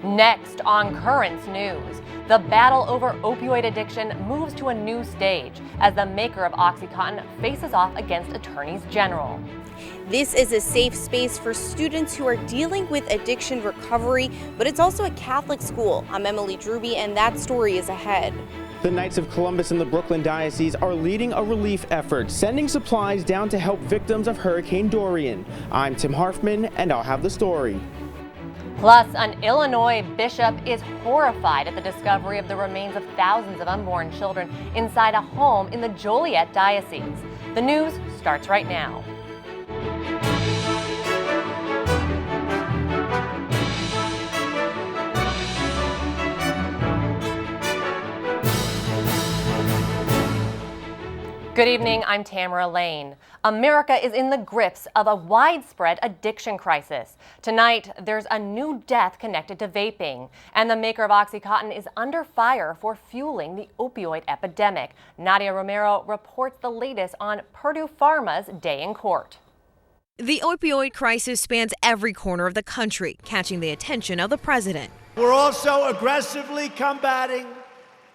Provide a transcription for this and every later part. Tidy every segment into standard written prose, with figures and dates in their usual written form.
Next on Currents News, the battle over opioid addiction moves to a new stage as the maker of Oxycontin faces off against attorneys general. This is a safe space for students who are dealing with addiction recovery, but it's also a Catholic school. I'm Emily Druby, and that story is ahead. The Knights of Columbus in the Brooklyn diocese are leading a relief effort, sending supplies down to help victims of Hurricane Dorian. I'm Tim Harfman, and I'll have the story. Plus, an Illinois bishop is horrified at the discovery of the remains of thousands of unborn children inside a home in the Joliet diocese. The news starts right now. Good evening, I'm Tamara Lane. America is in the grips of a widespread addiction crisis. Tonight, there's a new death connected to vaping, and the maker of Oxycontin is under fire for fueling the opioid epidemic. Nadia Romero reports the latest on Purdue Pharma's day in court. The opioid crisis spans every corner of the country, catching the attention of the president. We're also aggressively combating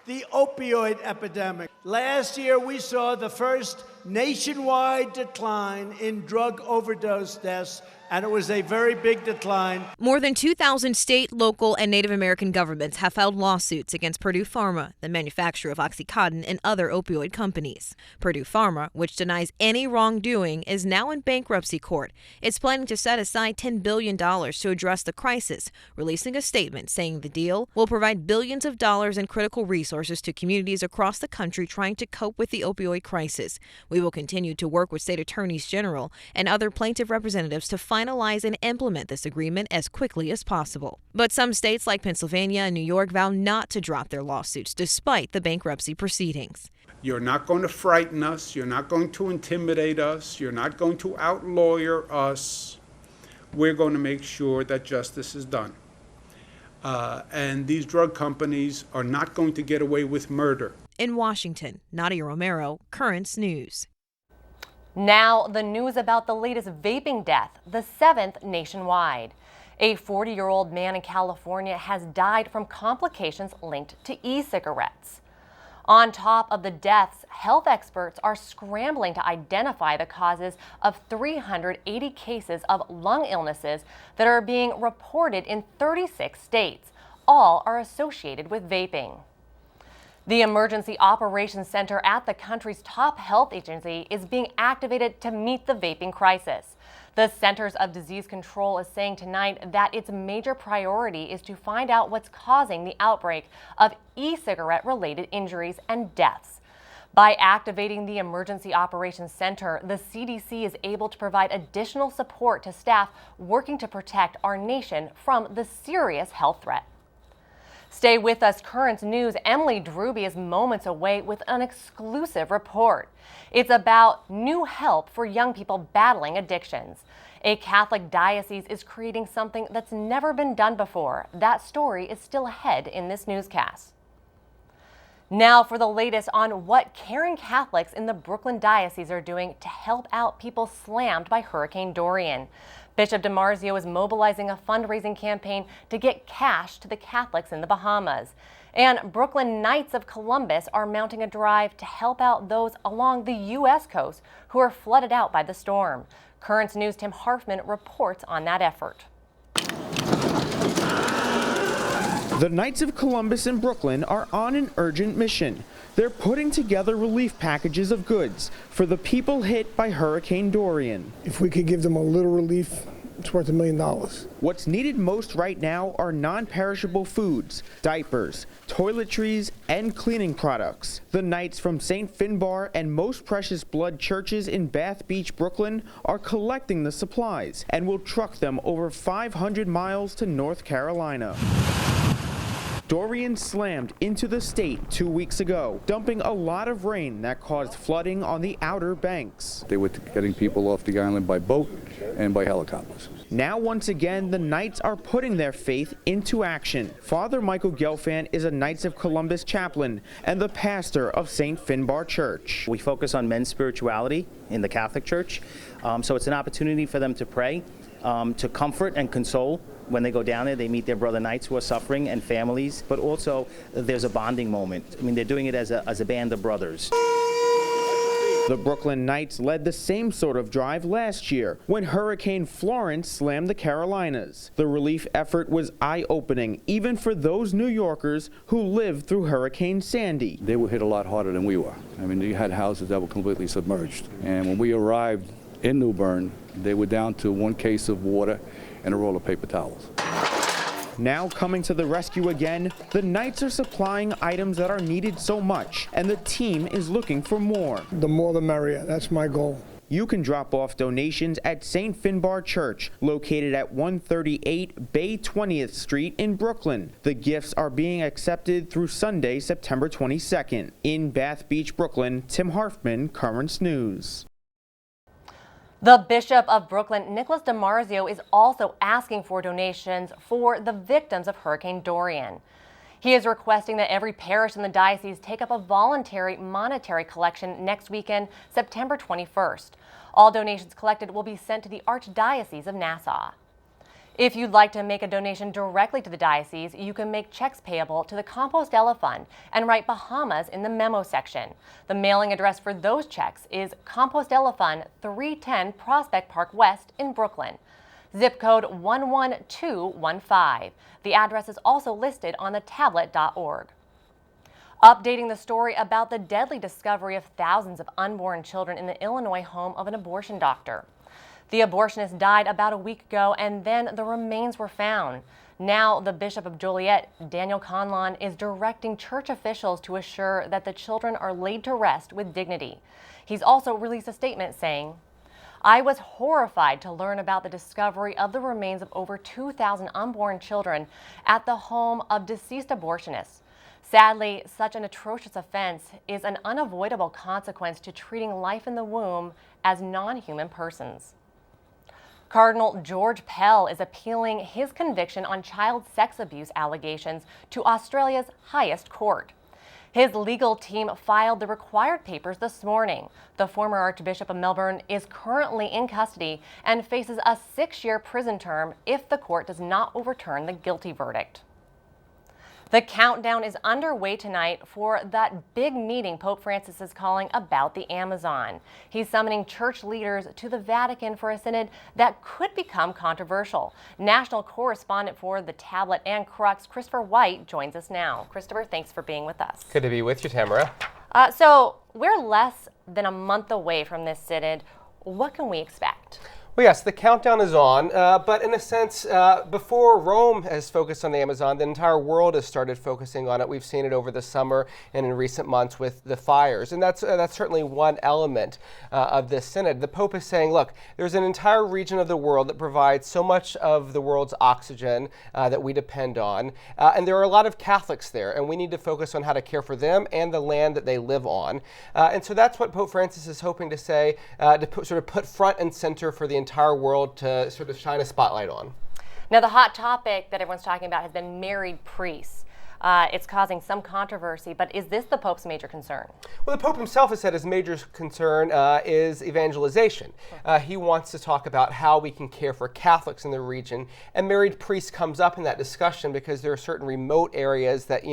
the opioid epidemic. Last year, we saw the first nationwide decline in drug overdose deaths, and it was a very big decline. More than 2,000 state, local, and Native American governments have filed lawsuits against Purdue Pharma, the manufacturer of Oxycontin and other opioid companies. Purdue Pharma, which denies any wrongdoing, is now in bankruptcy court. It's planning to set aside $10 billion to address the crisis, releasing a statement saying the deal will provide billions of dollars in critical resources to communities across the country trying to cope with the opioid crisis. We will continue to work with state attorneys general and other plaintiff representatives to finalize and implement this agreement as quickly as possible. But some states like Pennsylvania and New York vow not to drop their lawsuits despite the bankruptcy proceedings. You're not going to frighten us. You're not going to intimidate us. You're not going to outlawyer us. We're going to make sure that justice is done. And these drug companies are not going to get away with murder. In Washington, Nadia Romero, Currents News. Now, the news about the latest vaping death, the 7th nationwide. A 40-year-old man in California has died from complications linked to e-cigarettes. On top of the deaths, health experts are scrambling to identify the causes of 380 cases of lung illnesses that are being reported in 36 states. All are associated with vaping. The Emergency Operations Center at the country's top health agency is being activated to meet the vaping crisis. The Centers of Disease Control is saying tonight that its major priority is to find out what's causing the outbreak of e-cigarette related injuries and deaths. By activating the Emergency Operations Center, the CDC is able to provide additional support to staff working to protect our nation from the serious health threat. Stay with us, Currents News. Emily Druby is moments away with an exclusive report. It's about new help for young people battling addictions. A Catholic diocese is creating something that's never been done before. That story is still ahead in this newscast. Now for the latest on what caring Catholics in the Brooklyn diocese are doing to help out people slammed by Hurricane Dorian. Bishop DiMarzio is mobilizing a fundraising campaign to get cash to the Catholics in the Bahamas. And Brooklyn Knights of Columbus are mounting a drive to help out those along the U.S. coast who are flooded out by the storm. Currents News' Tim Harfman reports on that effort. The Knights of Columbus in Brooklyn are on an urgent mission. They're putting together relief packages of goods for the people hit by Hurricane Dorian. If we could give them a little relief, it's worth $1 million. What's needed most right now are non-perishable foods, diapers, toiletries, and cleaning products. The Knights from St. Finbar and Most Precious Blood churches in Bath Beach, Brooklyn are collecting the supplies and will truck them over 500 miles to North Carolina. Dorian slammed into the state 2 weeks ago, dumping a lot of rain that caused flooding on the outer banks. They were getting people off the island by boat and by helicopters. Now, once again, the Knights are putting their faith into action. Father Michael Gelfand is a Knights of Columbus chaplain and the pastor of St. Finbar Church. We focus on men's spirituality in the Catholic Church, so it's an opportunity for them to pray, to comfort and console When they go down there, they meet their brother knights who are suffering and families, but also there's a bonding moment. I mean, they're doing it as a band of brothers. The Brooklyn Knights led the same sort of drive last year when Hurricane Florence slammed the Carolinas. The relief effort was eye-opening, even for those New Yorkers who lived through Hurricane Sandy. They were hit a lot harder than we were. I mean, you had houses that were completely submerged. And when we arrived in New Bern, they were down to 1 case of water and a roll of paper towels. Now coming to the rescue again, the Knights are supplying items that are needed so much, and the team is looking for more. The more the merrier. That's my goal. You can drop off donations at St. Finbar Church, located at 138 Bay 20th Street in Brooklyn. The gifts are being accepted through Sunday, September 22nd. In Bath Beach, Brooklyn, Tim Harfman, Currents News. The Bishop of Brooklyn, Nicholas DiMarzio, is also asking for donations for the victims of Hurricane Dorian. He is requesting that every parish in the diocese take up a voluntary monetary collection next weekend, September 21st. All donations collected will be sent to the Archdiocese of Nassau. If you'd like to make a donation directly to the diocese, you can make checks payable to the Compostela Fund and write Bahamas in the memo section. The mailing address for those checks is Compostela Fund, 310 Prospect Park West in Brooklyn. Zip code 11215. The address is also listed on the tablet.org. Updating the story about the deadly discovery of thousands of unborn children in the Illinois home of an abortion doctor. The abortionist died about a week ago, and then the remains were found. Now, the Bishop of Joliet, Daniel Conlon, is directing church officials to assure that the children are laid to rest with dignity. He's also released a statement saying, "I was horrified to learn about the discovery of the remains of over 2,000 unborn children at the home of deceased abortionists. Sadly, such an atrocious offense is an unavoidable consequence to treating life in the womb as non-human persons." Cardinal George Pell is appealing his conviction on child sex abuse allegations to Australia's highest court. His legal team filed the required papers this morning. The former Archbishop of Melbourne is currently in custody and faces a 6-year prison term if the court does not overturn the guilty verdict. The countdown is underway tonight for that big meeting Pope Francis is calling about the Amazon. He's summoning church leaders to the Vatican for a synod that could become controversial. National correspondent for The Tablet and Crux, Christopher White, joins us now. Christopher, thanks for being with us. Good to be with you, Tamara. So we're less than a month away from this synod. What can we expect? Well, yes, the countdown is on, but in a sense, before Rome has focused on the Amazon, the entire world has started focusing on it. We've seen it over the summer and in recent months with the fires, and that's certainly one element of this synod. The Pope is saying, look, there's an entire region of the world that provides so much of the world's oxygen that we depend on, and there are a lot of Catholics there, and we need to focus on how to care for them and the land that they live on. And so that's what Pope Francis is hoping to say, to put front and center for the entire world to sort of shine a spotlight on. Now, the hot topic that everyone's talking about has been married priests. It's causing some controversy, but is this the Pope's major concern? Well, the Pope himself has said his major concern is evangelization. He wants to talk about how we can care for Catholics in the region, and married priests comes up in that discussion because there are certain remote areas that,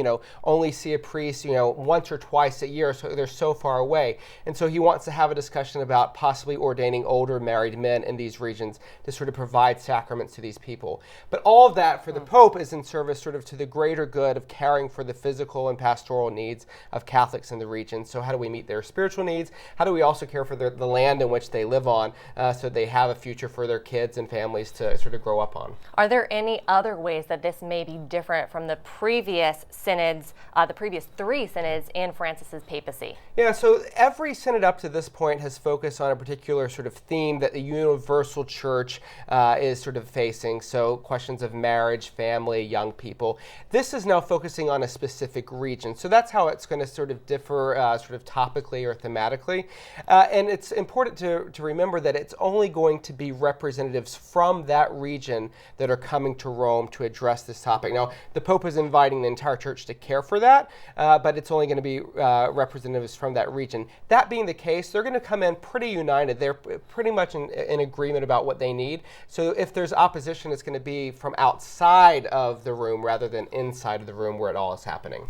only see a priest, once or twice a year, so they're so far away. And so he wants to have a discussion about possibly ordaining older married men in these regions to sort of provide sacraments to these people. But all of that for the Pope is in service sort of to the greater good of caring for the physical and pastoral needs of Catholics in the region. So how do we meet their spiritual needs? How do we also care for the land in which they live on so they have a future for their kids and families to sort of grow up on? Are there any other ways that this may be different from the previous synods, the previous 3 synods in Francis's papacy? Yeah, so every synod up to this point has focused on a particular sort of theme that the universal church is sort of facing. So questions of marriage, family, young people. This is now focused focusing on a specific region. So that's how it's going to sort of differ sort of topically or thematically. And it's important to remember that it's only going to be representatives from that region that are coming to Rome to address this topic. Now, the Pope is inviting the entire church to care for that, but it's only going to be representatives from that region. That being the case, they're going to come in pretty united. They're pretty much in agreement about what they need. So if there's opposition, it's going to be from outside of the room rather than inside of the room where it all is happening.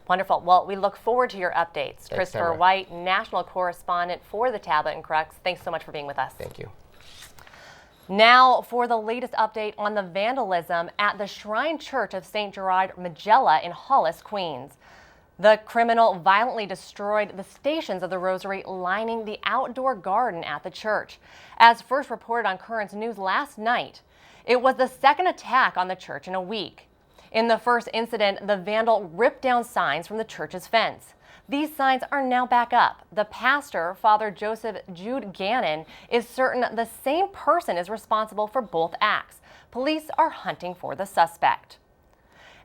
Wonderful. Well, we look forward to your updates. Thanks, Christopher Tamara. White, national correspondent for the Tablet and Crux. Thanks so much for being with us. Thank you. Now for the latest update on the vandalism at the Shrine Church of St. Gerard Magella in Hollis, Queens. The criminal violently destroyed the Stations of the Rosary lining the outdoor garden at the church. As first reported on Currents News last night, it was the second attack on the church in a week. In the first incident, the vandal ripped down signs from the church's fence. These signs are now back up. The pastor, Father Joseph Jude Gannon, is certain the same person is responsible for both acts. Police are hunting for the suspect.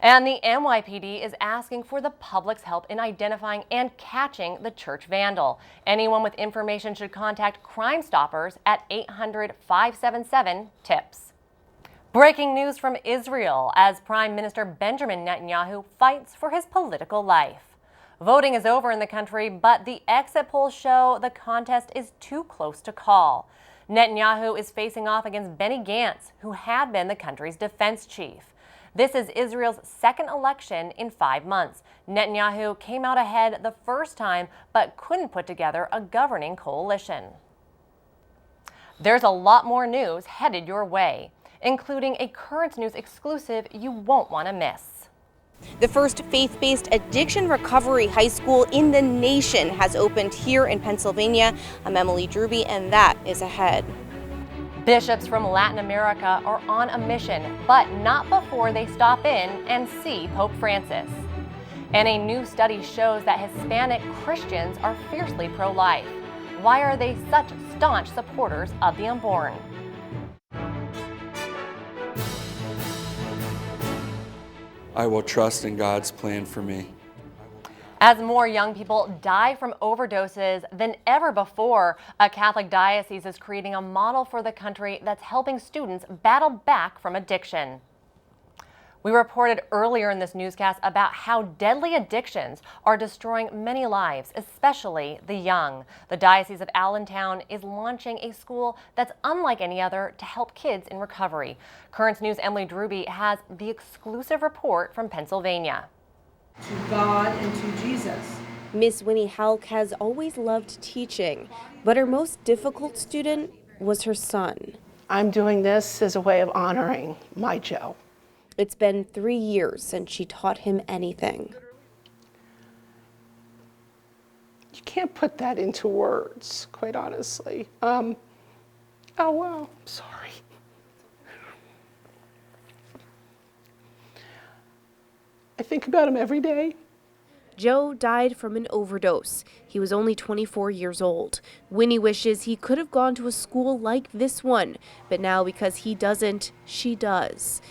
And the NYPD is asking for the public's help in identifying and catching the church vandal. Anyone with information should contact Crime Stoppers at 800-577-TIPS. Breaking news from Israel as Prime Minister Benjamin Netanyahu fights for his political life. Voting is over in the country, but the exit polls show the contest is too close to call. Netanyahu is facing off against Benny Gantz, who had been the country's defense chief. This is Israel's second election in 5 months. Netanyahu came out ahead the first time, but couldn't put together a governing coalition. There's a lot more news headed your way, including a Current News exclusive you won't want to miss. The first faith-based addiction recovery high school in the nation has opened here in Pennsylvania. I'm Emily Druby, and that is ahead. Bishops from Latin America are on a mission, but not before they stop in and see Pope Francis. And a new study shows that Hispanic Christians are fiercely pro-life. Why are they such staunch supporters of the unborn? I will trust in God's plan for me. As more young people die from overdoses than ever before, a Catholic diocese is creating a model for the country that's helping students battle back from addiction. We reported earlier in this newscast about how deadly addictions are destroying many lives, especially the young. The Diocese of Allentown is launching a school that's unlike any other to help kids in recovery. Currents News' Emily Druby has the exclusive report from Pennsylvania. To God and to Jesus. Miss Winnie Halk has always loved teaching, but her most difficult student was her son. I'm doing this as a way of honoring my Joe. It's been 3 years since she taught him anything. You can't put that into words, quite honestly. Oh, well, sorry. I think about him every day. Joe died from an overdose. He was only 24 years old. Winnie wishes he could have gone to a school like this one, but now because he doesn't, she does.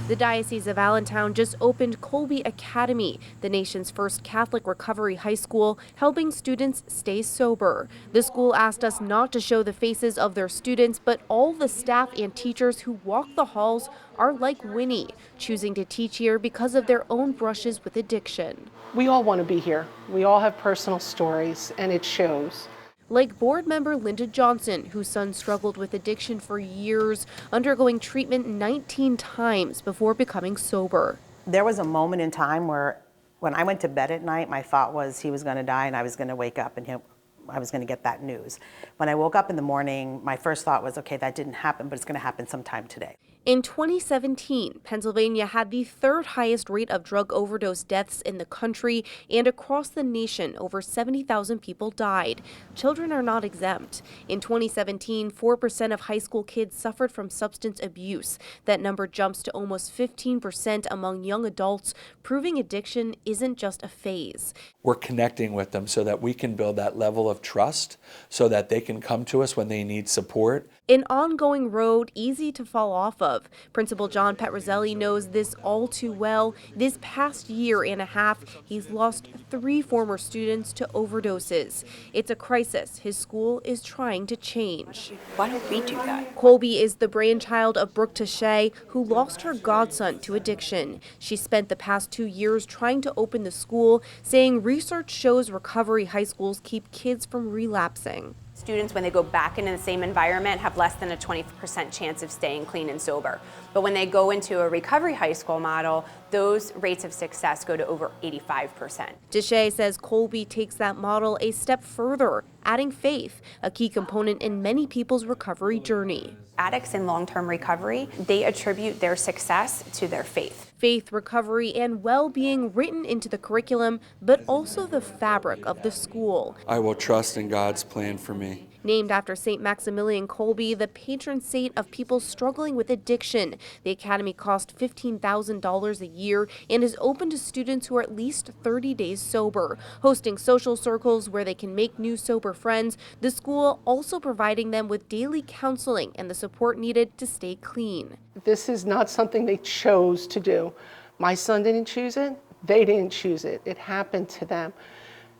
The Diocese of Allentown just opened Colby Academy, the nation's first Catholic recovery high school, helping students stay sober. The school asked us not to show the faces of their students, but all the staff and teachers who walk the halls are like Winnie, choosing to teach here because of their own brushes with addiction. We all want to be here. We all have personal stories, and it shows. Like board member Linda Johnson, whose son struggled with addiction for years, undergoing treatment 19 times before becoming sober. There was a moment in time where when I went to bed at night, my thought was he was going to die and I was going to wake up and I was going to get that news. When I woke up in the morning, my first thought was, okay, that didn't happen, but it's going to happen sometime today. In 2017, Pennsylvania had the third highest rate of drug overdose deaths in the country, and across the nation, over 70,000 people died. Children are not exempt. In 2017, 4% of high school kids suffered from substance abuse. That number jumps to almost 15% among young adults, proving addiction isn't just a phase. We're connecting with them so that we can build that level of trust so that they can come to us when they need support. An ongoing road easy to fall off of, love. Principal John Petrozelli knows this all too well. This past year and a half, he's lost 3 former students to overdoses. It's a crisis his school is trying to change. Why don't we do that? Colby is the brainchild of Brooke Taché, who lost her godson to addiction. She spent the past 2 years trying to open the school, saying research shows recovery high schools keep kids from relapsing. Students, when they go back into the same environment, have less than a 20% chance of staying clean and sober. But when they go into a recovery high school model, those rates of success go to over 85%. Taché says Colby takes that model a step further, adding faith, a key component in many people's recovery journey. Addicts in long-term recovery, they attribute their success to their faith. Faith, recovery, and well-being written into the curriculum, but also the fabric of the school. I will trust in God's plan for me. Named after St. Maximilian Kolbe, the patron saint of people struggling with addiction, the academy costs $15,000 a year and is open to students who are at least 30 days sober. Hosting social circles where they can make new sober friends, the school also providing them with daily counseling and the support needed to stay clean. This is not something they chose to do. My son didn't choose it. They didn't choose it. It happened to them.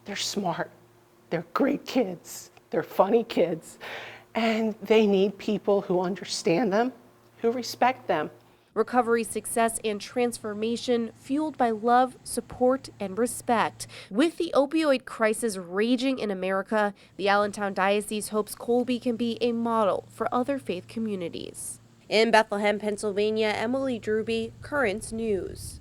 They're smart. They're great kids. They're funny kids, and they need people who understand them, who respect them. Recovery, success, and transformation fueled by love, support, and respect. With the opioid crisis raging in America, the Allentown Diocese hopes Colby can be a model for other faith communities. In Bethlehem, Pennsylvania, Emily Druby, Currents News.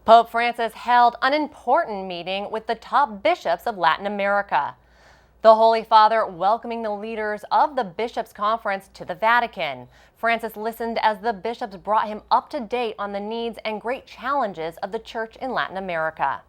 Pope Francis held an important meeting with the top bishops of Latin America. The Holy Father welcoming the leaders of the Bishops' Conference to the Vatican. Francis listened as the bishops brought him up to date on the needs and great challenges of the church in Latin America.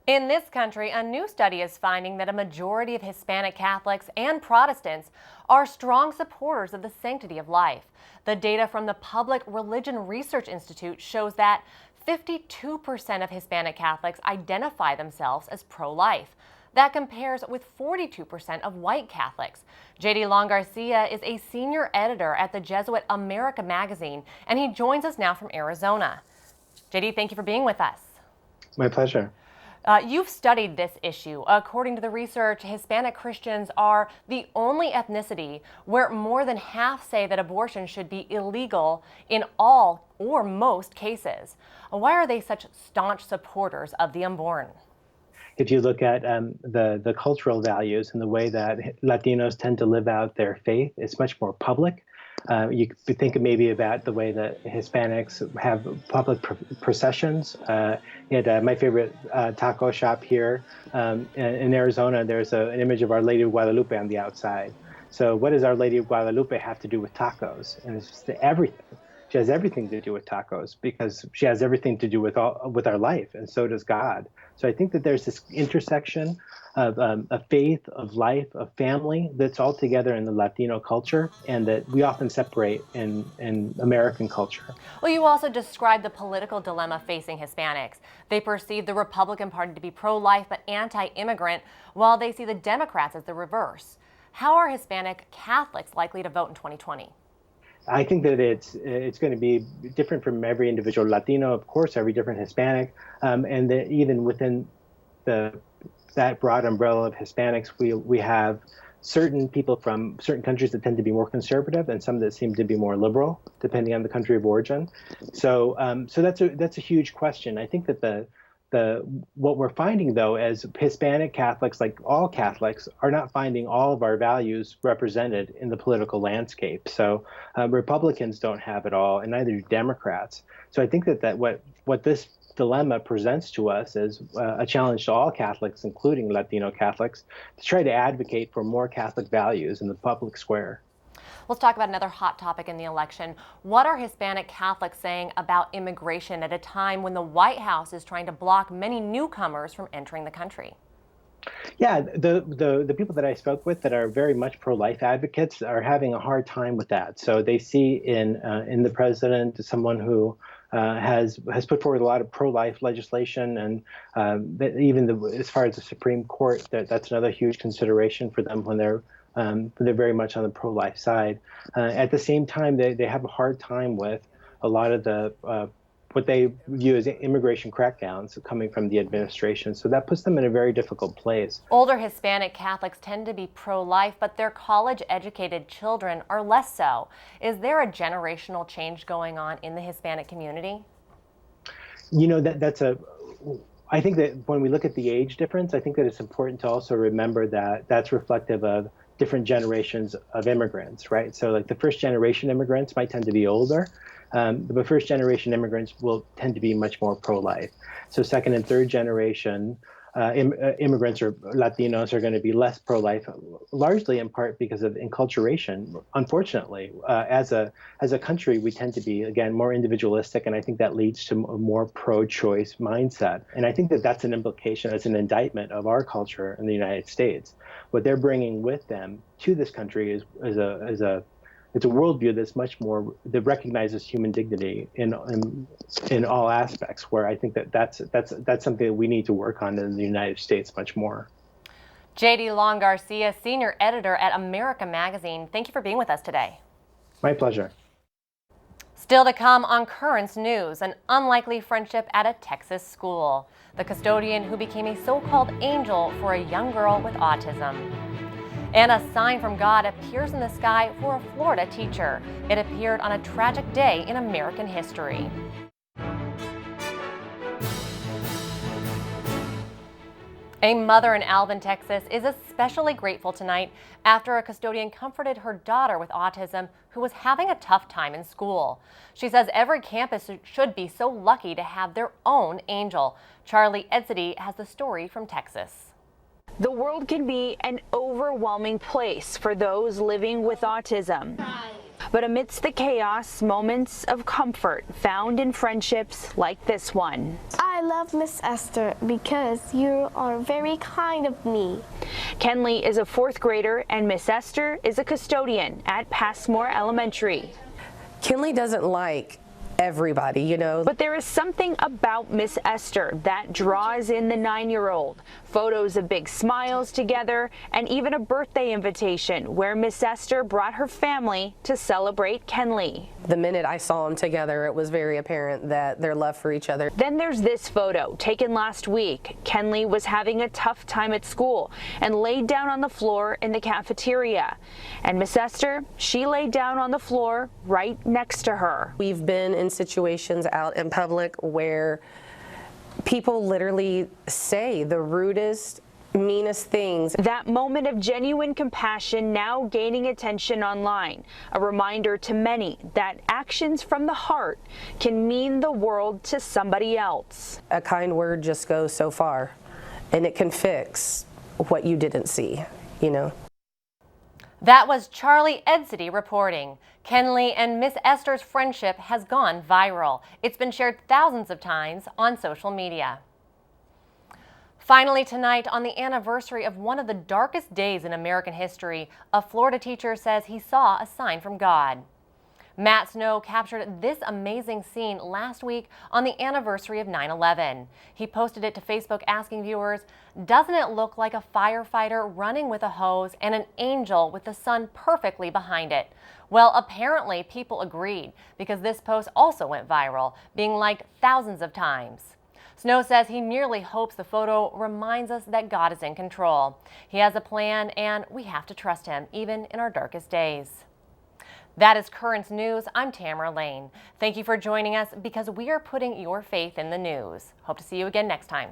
In this country, a new study is finding that a majority of Hispanic Catholics and Protestants are strong supporters of the sanctity of life. The data from the Public Religion Research Institute shows that 52% of Hispanic Catholics identify themselves as pro-life. That compares with 42% of white Catholics. J.D. Long Garcia is a senior editor at the Jesuit America magazine, and he joins us now from Arizona. J.D., thank you for being with us. My pleasure. You've studied this issue. According to the research, Hispanic Christians are the only ethnicity where more than half say that abortion should be illegal in all or most cases. Why are they such staunch supporters of the unborn? If you look at the cultural values and the way that Latinos tend to live out their faith, it's much more public. You could think maybe about the way that Hispanics have public processions. At my favorite taco shop here in Arizona, there's an image of Our Lady of Guadalupe on the outside. So what does Our Lady of Guadalupe have to do with tacos? And it's just everything. She has everything to do with tacos because she has everything to do with our life, and so does God. So I think that there's this intersection of a faith, of life, of family that's all together in the Latino culture, and that we often separate in American culture. Well, you also described the political dilemma facing Hispanics. They perceive the Republican Party to be pro-life but anti-immigrant, while they see the Democrats as the reverse. How are Hispanic Catholics likely to vote in 2020? I think that it's going to be different from every individual Latino, of course, every different Hispanic, and that even within that broad umbrella of Hispanics, we have certain people from certain countries that tend to be more conservative, and some that seem to be more liberal, depending on the country of origin. So that's a huge question. I think that what we're finding, though, as Hispanic Catholics, like all Catholics, are not finding all of our values represented in the political landscape. So Republicans don't have it all, and neither do Democrats. So I think that what this dilemma presents to us is a challenge to all Catholics, including Latino Catholics, to try to advocate for more Catholic values in the public square. Let's talk about another hot topic in the election. What are Hispanic Catholics saying about immigration at a time when the White House is trying to block many newcomers from entering the country? Yeah, the people that I spoke with that are very much pro-life advocates are having a hard time with that. So they see in the president someone who has put forward a lot of pro-life legislation, and even as far as the Supreme Court, that's another huge consideration for them when they're They're very much on the pro-life side. At the same time, they have a hard time with a lot of the what they view as immigration crackdowns coming from the administration. So that puts them in a very difficult place. Older Hispanic Catholics tend to be pro-life, but their college-educated children are less so. Is there a generational change going on in the Hispanic community? You know, I think that when we look at the age difference, I think that it's important to also remember that that's reflective of different generations of immigrants, right? So like the first generation immigrants might tend to be older. The first generation immigrants will tend to be much more pro-life. So second and third generation immigrants or Latinos are going to be less pro-life, largely in part because of enculturation. Unfortunately, as a country, we tend to be, again, more individualistic, and I think that leads to a more pro-choice mindset. And I think that that's an implication, as an indictment of our culture in the United States. What they're bringing with them to this country is it's a worldview that's much more, that recognizes human dignity in all aspects, where I think that's something that we need to work on in the United States much more. J.D. Long Garcia, senior editor at America Magazine, thank you for being with us today. My pleasure. Still to come on Currents News, an unlikely friendship at a Texas school. The custodian who became a so-called angel for a young girl with autism. And a sign from God appears in the sky for a Florida teacher. It appeared on a tragic day in American history. A mother in Alvin, Texas is especially grateful tonight after a custodian comforted her daughter with autism who was having a tough time in school. She says every campus should be so lucky to have their own angel. Charlie Edsity has the story from Texas. The world can be an overwhelming place for those living with autism. But amidst the chaos, moments of comfort found in friendships like this one. I love Miss Esther because you are very kind of me. Kenley is a 4th grader and Miss Esther is a custodian at Passmore Elementary. Kenley doesn't like everybody, you know. But there is something about Miss Esther that draws in the 9-year-old. Photos of big smiles together and even a birthday invitation where Miss Esther brought her family to celebrate Kenley. The minute I saw them together, it was very apparent that their love for each other. Then there's this photo taken last week. Kenley was having a tough time at school and laid down on the floor in the cafeteria. And Miss Esther, she laid down on the floor right next to her. We've been in situations out in public where people literally say the rudest, meanest things. That moment of genuine compassion now gaining attention online. A reminder to many that actions from the heart can mean the world to somebody else. A kind word just goes so far, and it can fix what you didn't see, you know. That was Charlie Edsity reporting. Kenley and Miss Esther's friendship has gone viral. It's been shared thousands of times on social media. Finally tonight, on the anniversary of one of the darkest days in American history, a Florida teacher says he saw a sign from God. Matt Snow captured this amazing scene last week on the anniversary of 9/11. He posted it to Facebook asking viewers, "Doesn't it look like a firefighter running with a hose and an angel with the sun perfectly behind it?" Well, apparently people agreed because this post also went viral, being liked thousands of times. Snow says he merely hopes the photo reminds us that God is in control. He has a plan and we have to trust him even in our darkest days. That is Currents News. I'm Tamara Lane. Thank you for joining us because we are putting your faith in the news. Hope to see you again next time.